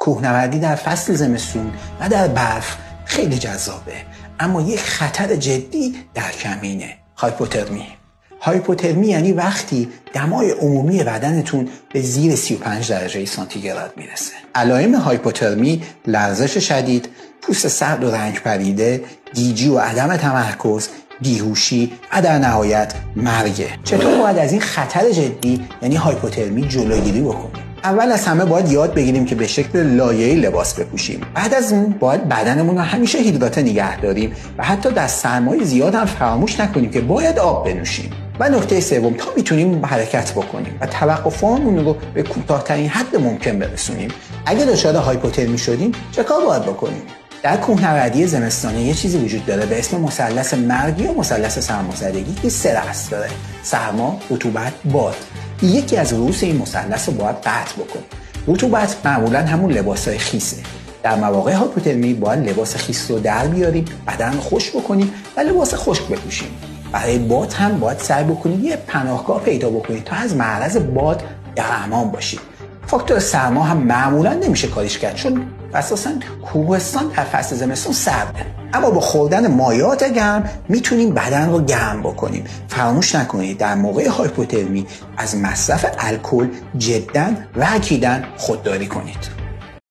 کوهنوردی در فصل زمستون و در برف خیلی جذابه، اما یک خطر جدی در کمینه: هایپوترمی یعنی وقتی دمای عمومی بدنتون به زیر 35 درجه سانتیگراد میرسه. علائم هایپوترمی لرزش شدید، پوست سرد و رنگ پریده، گیجی و عدم تمرکز، بیهوشی و در نهایت مرگه. چطور باید از این خطر جدی یعنی هایپوترمی جلوگیری بکنیم؟ اول از همه باید یاد بگیریم که به شکل لایه‌ای لباس بپوشیم. بعد از اون باید بدنمون رو همیشه هیدراته نگه داریم و حتی در سرمای زیاد هم فراموش نکنیم که باید آب بنوشیم. و نکته سوم، تا میتونیم حرکت بکنیم و توقفمون رو به کوتاه‌ترین حد ممکن برسونیم. اگه دچار هایپوترمی شدیم چه کار باید بکنیم؟ در کوهنوردی زمستانی یه چیزی وجود داره به اسم مثلث مرگ یا مثلث سرمازدگی که 3 رأس داره: سرما، رطوبت، باد. یکی از رؤوس این مثلث رو باید قطع بکنیم. رطوبت معمولا همون لباسای خیسه. در مواقع هایپوترمی باید لباس خیس رو در بیاریم، بدن رو خشک بکنیم و لباس خشک بپوشیم. برای باد هم باید سعی بکنید یه پناهگاه پیدا بکنید تا از معرض باد در امان باشید. فاکتور سرما هم معمولا نمیشه کاریش کرد، چون اساساً کوهستان در فصل زمستون سرده. اما با خوردن مایعات گرم میتونیم بدن رو گرم بکنیم. فراموش نکنید در موقع هایپوترمی از مصرف الکل جداً و اکیداً خودداری کنید.